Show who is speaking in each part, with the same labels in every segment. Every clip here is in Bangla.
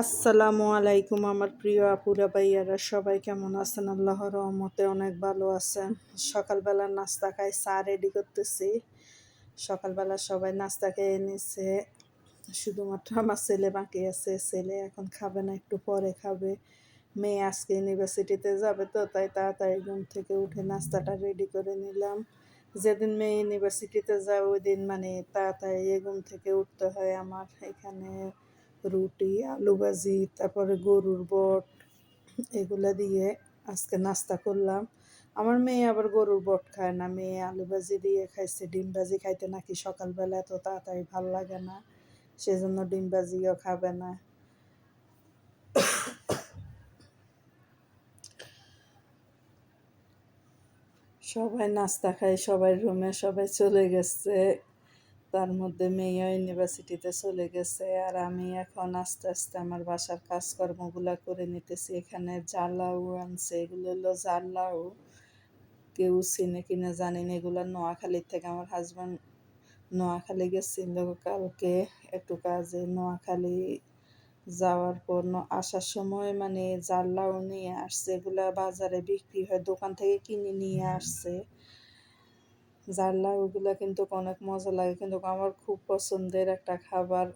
Speaker 1: আসসালামু আলাইকুম আমার প্রিয় আপুরা ভাইয়ারা সবাই কেমন আছেন? আল্লাহর রহমতে অনেক ভালো আছেন। সকালবেলা নাস্তা খাই, চা রেডি করতেছি। সকালবেলা সবাই নাস্তা খেয়ে নিছে, শুধুমাত্র আমার ছেলে বাকি আছে। ছেলে এখন খাবে না, একটু পরে খাবে। মেয়ে আজকে ইউনিভার্সিটিতে যাবে, তো তাই তাড়াতাড়ি ঘুম থেকে উঠে নাস্তাটা রেডি করে নিলাম। যেদিন মেয়ে ইউনিভার্সিটিতে যায় ওই দিন মানে তাড়াতাড়ি ঘুম থেকে উঠতে হয় আমার। এখানে রুটি, আলু ভাজি, তারপরে গরুর বট, এগুলা দিয়ে আজকে নাস্তা করলাম। আমার মেয়ে আবার গরুর বট খায় না, মেয়ে আলু ভাজি দিয়ে খাইছে। ডিম ভাজি খাইতে নাকি সকালবেলা এত তাড়াতাড়ি ভাল লাগে না, সেজন্য ডিম ভাজিও খাবে না। সবাই নাস্তা খায়, সবাই রুমে সবাই চলে গেছে। তার মধ্যে মেয়ে ইউনিভার্সিটিতে চলে গেছে, আর আমি এখন আস্তে আস্তে আমার বাসার কাজকর্মগুলা করে নিতেছি। এখানে জালাউ আনছে, এগুলো হলো জালাউ, কেউ চিনে কিনা জানি না। এগুলো নোয়াখালীর থেকে আমার হাজব্যান্ড নোয়াখালী গেছিল কালকে একটু কাজে। নোয়াখালী যাওয়ার পর আসার সময় মানে জাল্লাও নিয়ে আসছে, এগুলা বাজারে বিক্রি হয়, দোকান থেকে কিনে নিয়ে আসছে। জাল্লা ওগুলা কিন্তু অনেক মজা লাগে, কিন্তু আমার খুব পছন্দের একটা খাবার।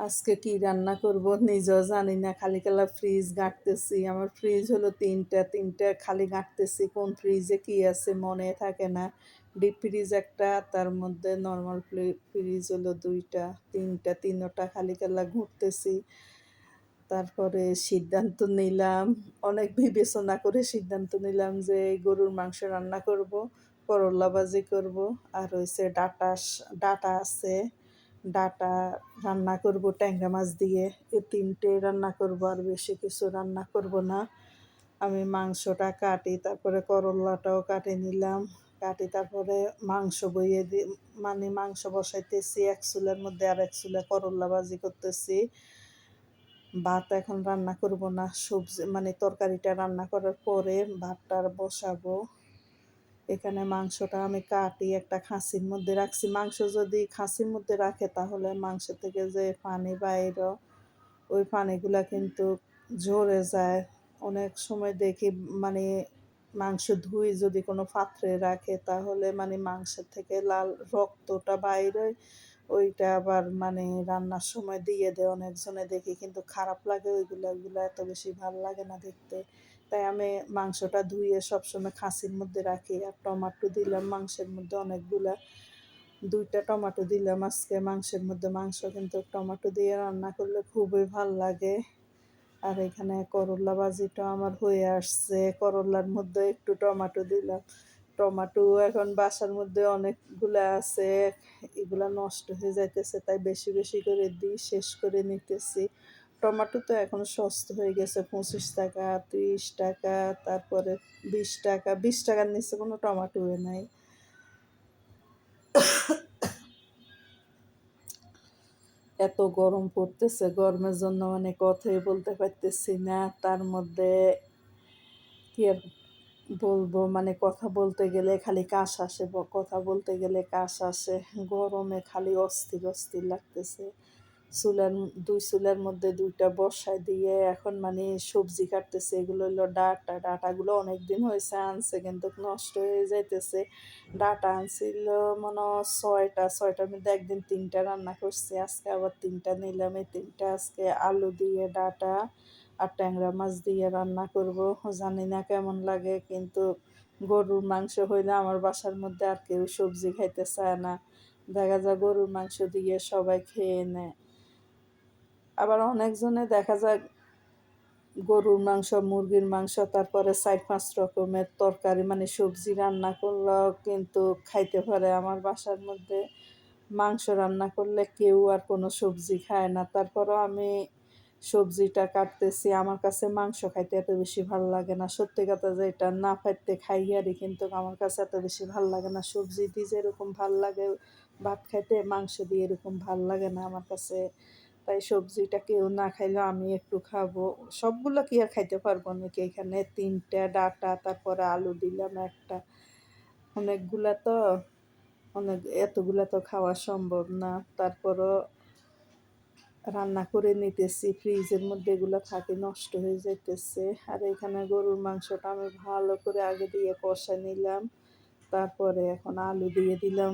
Speaker 1: আজকে কি রান্না করব নিজেও জানি না, খালি খালা ফ্রিজ ঘাঁটতেছি। আমার ফ্রিজ হলো তিনটা খালি ঘাঁটতেছি, কোন ফ্রিজে কি আছে মনে থাকে না। ডিপ ফ্রিজ একটা, তার মধ্যে নর্মাল ফ্রিজ হলো দুইটা, তিনটা খালি খালা ঘুরতেছি। তারপরে সিদ্ধান্ত নিলাম, অনেক বিবেচনা করে সিদ্ধান্ত নিলাম যে গরুর মাংস রান্না করব, করলা ভাজি করব, আর হচ্ছে ডাটা আছে, ডাটা রান্না করব ট্যাংরা মাছ দিয়ে। এই তিনটে রান্না করব, আর বেশি কিছু রান্না করব না। আমি মাংসটা কাটি, তারপরে করলাটাও কাটি নিলাম, কাটি তারপরে মাংস বইয়ে দি, মানে মাংস বসাইতেছি এক চুলার মধ্যে, আর এক চুলা করলা ভাজি করতেছি। ভাত এখন রান্না করব না, সবজি মানে তরকারিটা রান্না করার পরে ভাতটা বসাবো। এখানে মাংসটা আমি কাটি একটা খাঁচির মধ্যে রাখছি। মাংস যদি খাঁচির মধ্যে রাখে তাহলে মাংস থেকে যে পানি বাইর, ওই পানিগুলা কিন্তু ঝরে যায়। অনেক সময় দেখি মানে মাংস ধুই যদি কোনো পাত্রে রাখে তাহলে মানে মাংসের থেকে লাল রক্তটা বাইরে, ওইটা আবার মানে রান্নার সময় দিয়ে দেয় অনেকজনে দেখি, কিন্তু খারাপ লাগে ওইগুলো এত বেশি ভাল লাগে না দেখতে। তাই আমি মাংসটা ধুয়ে সবসময় খাঁচির মধ্যে রাখি। আর টমাটো দিলাম মাংসের মধ্যে অনেকগুলা, 2টা টমেটো দিলাম আজকে মাংসের মধ্যে। মাংস কিন্তু টমেটো দিয়ে রান্না করলে খুবই ভাল লাগে। আর এখানে করলা ভাজিটা আমার হয়ে আসছে, করলার মধ্যে একটু টমেটো দিলাম। টমেটো এখন বাসার মধ্যে অনেকগুলা আছে, এগুলা নষ্ট হয়ে যাইতেছে, তাই বেশি বেশি করে দিই, শেষ করে নিতেছি। টমেটো তো এখন সস্তা হয়ে গেছে, 25 টাকা, 30 টাকা, তারপরে 20 টাকা, 20 টাকার নিচে কোনো টমেটো নাই। এত গরম পড়তেছে, গরমের জন্য মানে কথাই বলতে পারতেছি না। তার মধ্যে কি আর বলবো, মানে কথা বলতে গেলে খালি কাশ আসে, কথা বলতে গেলে কাশ আসে। গরমে খালি অস্থির অস্থির লাগতেছে। চুলার 2 চুলার মধ্যে 2টা বসায় দিয়ে এখন মানে সবজি কাটতেছে। এগুলো হলো ডাটাগুলো অনেক দিন হয়েছে আনছে, কিন্তু নষ্ট হয়ে যাইতেছে। ডাটা আনছিল মনে হয় 6টার মধ্যে একদিন 3টা রান্না করছি, আজকে আবার 3টা নিলাম। এই 3টা আজকে আলু দিয়ে ডাটা আর ট্যাংরা মাছ দিয়ে রান্না করব। জানি না কেমন লাগে, কিন্তু গরুর মাংস হইলে আমার বাসার মধ্যে আর কেউ সবজি খাইতে চায় না। দেখা যায় গরুর মাংস দিয়ে সবাই খেয়ে নেয়। আবার অনেকজনে দেখা যায় গরুর মাংস, মুরগির মাংস, তারপরে 4-5 রকমের তরকারি মানে সবজি রান্না করলেও কিন্তু খাইতে পারে। আমার বাসার মধ্যে মাংস রান্না করলে কেউ আর কোনো সবজি খায় না, তারপরেও আমি সবজিটা কাটতেছি। আমার কাছে মাংস খাইতে এত বেশি ভাল লাগে না, সত্যি কথা যেটা, না খাইতে খাই আরই, কিন্তু আমার কাছে এত বেশি ভাল লাগে না। সবজি দিয়ে যেরকম ভাল লাগে ভাত খাইতে, মাংস দিয়ে এরকম ভাল লাগে না আমার কাছে। তাই সবজিটা কেউ না খাইলেও আমি একটু খাবো। সবগুলো কি আর খাইতে পারবো নাকি? এখানে 3টা ডাটা, তারপরে আলু দিলাম একটা, অনেকগুলা তো। অনেক এতগুলা তো খাওয়া সম্ভব না। তারপরও রান্না করে নিতেছি। ফ্রিজের মধ্যে এগুলা থাকে নষ্ট হয়ে যাইতেছে। আর এখানে গরুর মাংসটা আমি ভালো করে আগে দিয়ে কষায় নিলাম। তারপরে এখন আলু দিয়ে দিলাম।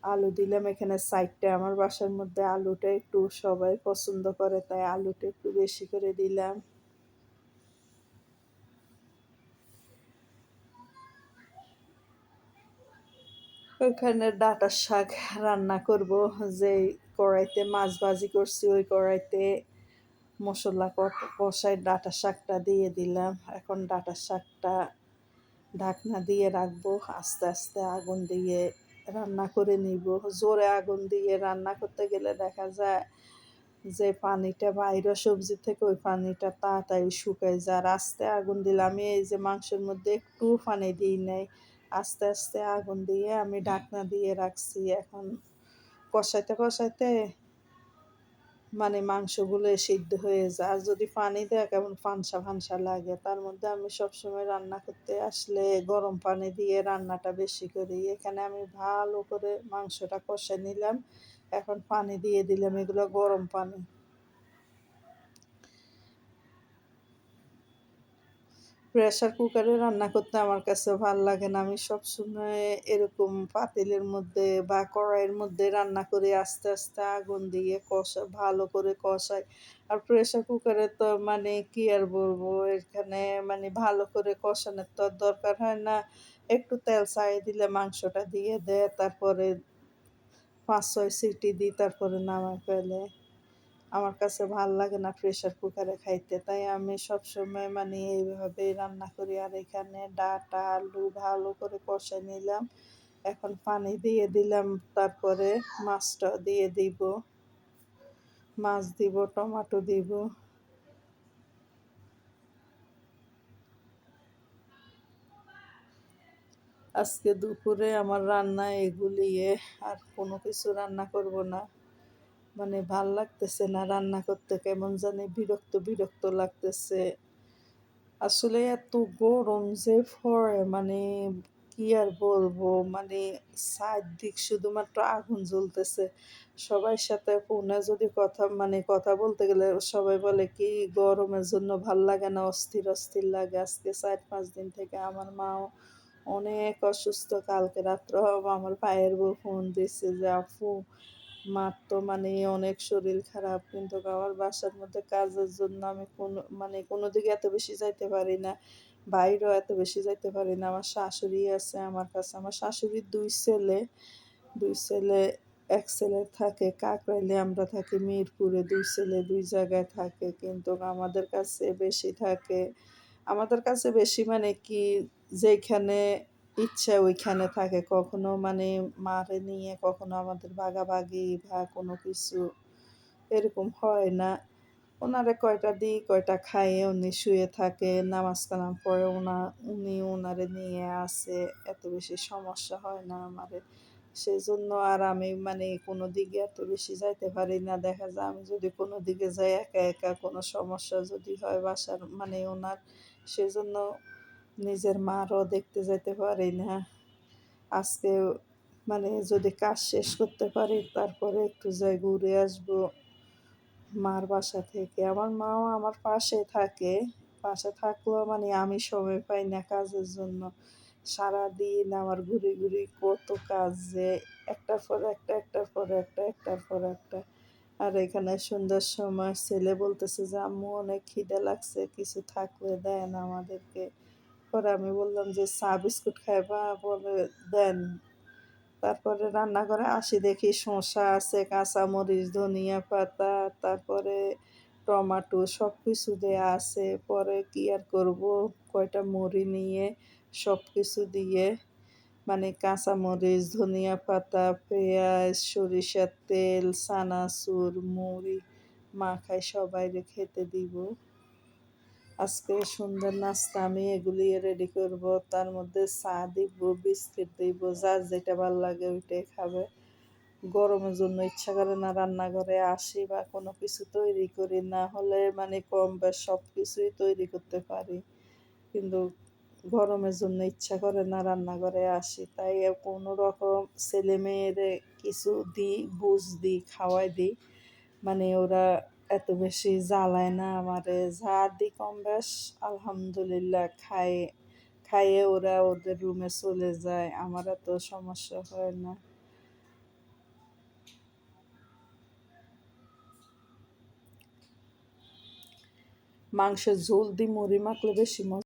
Speaker 1: আলু দিলাম এখানে ৪ টা। আমার বাসার মধ্যে আলুটা একটু সবাই পছন্দ করে, তাই আলুটা একটু বেশি করে দিলাম। ওখানে ডাঁটার শাক রান্না করব। যেই কড়াইতে মাছ ভাজি করছি ওই কড়াইতে মসলা কষায় ডাঁটার শাকটা দিয়ে দিলাম। এখন ডাঁটার শাকটা ঢাকনা দিয়ে রাখবো, আস্তে আস্তে আগুন দিয়ে রান্না করে নিব। জোরে আগুন দিয়ে রান্না করতে গেলে দেখা যায় যে পানিটা বাইরে সবজি থেকে ওই পানিটা তাড়াতাড়ি শুকায় যায়। আর আস্তে আগুন দিলে আমি এই যে মাংসের মধ্যে একটু পানি দিই নাই, আস্তে আস্তে আগুন দিয়ে আমি ঢাকনা দিয়ে রাখছি। এখন কষাইতে কষাইতে মানে মাংসগুলো সিদ্ধ হয়ে যায়। আর যদি পানি দেয় কেমন ফানসা ফানসা লাগে। তার মধ্যে আমি সবসময় রান্না করতে আসলে গরম পানি দিয়ে রান্নাটা বেশি করি। এখানে আমি ভালো করে মাংসটা কষে নিলাম। এখন পানি দিয়ে দিলাম, এগুলো গরম পানি। প্রেশার কুকারে রান্না করতে আমার কাছে ভাল লাগে না। আমি সবসময় এরকম পাতিলের মধ্যে বা কড়াইয়ের মধ্যে রান্না করি, আস্তে আস্তে আগুন দিয়ে ভালো করে কষাই। আর প্রেশার কুকারে তো মানে কি আর বলবো, এখানে মানে ভালো করে কষানোর তো আর দরকার হয় না। একটু তেল ছাড়িয়ে দিলে মাংসটা দিয়ে দেয়, তারপরে ৫-৬ সিটি দিই, তারপরে নামায় ফেলে। আমার কাছে ভাল লাগে না প্রেশার কুকারে খাইতে। তাই আমি সবসময় মানে এইভাবেই রান্না করি। আর এখানে ডাঁটা, আলু ভালো করে কষে নিলাম। এখন পানি দিয়ে দিলাম, তারপরে মাছটা দিয়ে দিব। মাছ দিব, টমেটো দিব। আজকে দুপুরে আমার রান্না এগুলিয়ে, আর কোনো কিছু রান্না করব না। মানে ভাল লাগতেছে না রান্না করতে, কেমন জানি বিরক্ত বিরক্ত লাগতেছে। আসলে এত গরম যে পড়ে মানে কি আর বলবো, মানে চারদিক শুধুমাত্র আগুন জ্বলতেছে। সবার সাথে ফোনে যদি কথা বলতে গেলে সবাই বলে কি গরমের জন্য ভাল লাগে না, অস্থির অস্থির লাগে। আজকে ৪-৫ দিন থেকে আমার মাও অনেক অসুস্থ। কালকে রাত্রে আমার ভাইয়ের বউ ফোন দিছে যে আপু মার তো মানে অনেক শরীর খারাপ, কিন্তু আমার বাসার মধ্যে কাজের জন্য আমি কোনো দিকে এত বেশি যাইতে পারি না, বাইরেও এত বেশি যাইতে পারি না। আমার শাশুড়ি আছে আমার কাছে। আমার শাশুড়ির ২ ছেলে, ২ ছেলে, ১ ছেলে থাকে কাকরাইলে, আমরা থাকি মিরপুরে। ২ ছেলে ২ জায়গায় থাকে, কিন্তু আমাদের কাছে বেশি মানে কি, যেইখানে ইচ্ছা ওইখানে থাকে। কখনো মানে মারে নিয়ে কখনো আমাদের ভাগাভাগি বা কোনো কিছু এরকম হয় না। উনারে কয়টা দিই, কয়টা খাইয়ে উনি শুয়ে থাকে। নামাজ কালাম পড়ে উনি উনারে নিয়ে আসে। এত বেশি সমস্যা হয় না আমারে। সেজন্য আর আমি মানে কোনো দিকে এত বেশি যাইতে পারি না। দেখা যায় আমি যদি কোনো দিকে যাই একা, একা কোনো সমস্যা যদি হয় বাসার মানে উনার, সেজন্য নিজের মারও দেখতে যেতে পারি না। আজকে মানে যদি কাজ শেষ করতে পারি তারপরে একটু যাই ঘুরে আসবো মার বাসা থেকে। আমার মাও আমার পাশে থাকে। পাশে থাকলেও মানে আমি সময় পাই না কাজের জন্য। সারাদিন আমার ঘুরি, ঘুরি কত কাজ যে একটার পর একটা, একটার পর একটা, একটার পর একটা। আর এখানে সন্ধ্যার সময় ছেলে বলতেছে যে আম্মু অনেক খিদে লাগছে, কিছু থাকলে দেন আমাদেরকে। পরে আমি বললাম যে চা বিস্কুট খাইবা? বলে দেন। তারপরে রান্নাঘরে আসি দেখি শসা আছে, কাঁচামরিচ, ধনিয়া পাতা, তারপরে টমাটো সব কিছু দেয়া আছে। পরে কি আর করব, কয়টা মুড়ি নিয়ে সব কিছু দিয়ে মানে কাঁচামরিচ, ধনিয়া পাতা, পেঁয়াজ, সরিষার তেল, চানাচুর, মুড়ি মাখায় সবাইরে খেতে দিব। আজকে সন্ধ্যার নাস্তা আমি এগুলি রেডি করব। তার মধ্যে চা দিব, বিস্কিট দিব, যার যেটা ভাল লাগে ওইটাই খাবে। গরমের জন্য ইচ্ছা করে না রান্নাঘরে আসি বা কোনো কিছু তৈরি করি, না হলে মানে কম বেশ সব কিছুই তৈরি করতে পারি। কিন্তু গরমের জন্য ইচ্ছা করে না রান্নাঘরে আসি, তাই কোনো রকম ছেলেমেয়েরে কিছু দিই, বুঝ দিই, খাওয়াই দিই, মানে ওরা এত বেশি জ্বালায় না আমারে, যা দিই কম বেশ আলহামদুলিল্লাহ খায়, খাইয়ে ওরা ওদের রুমে চলে যায়, আমার এত সমস্যা হয় না। মাংসের ঝোল দিয়ে মুড়ি মাখলে বেশি মজা।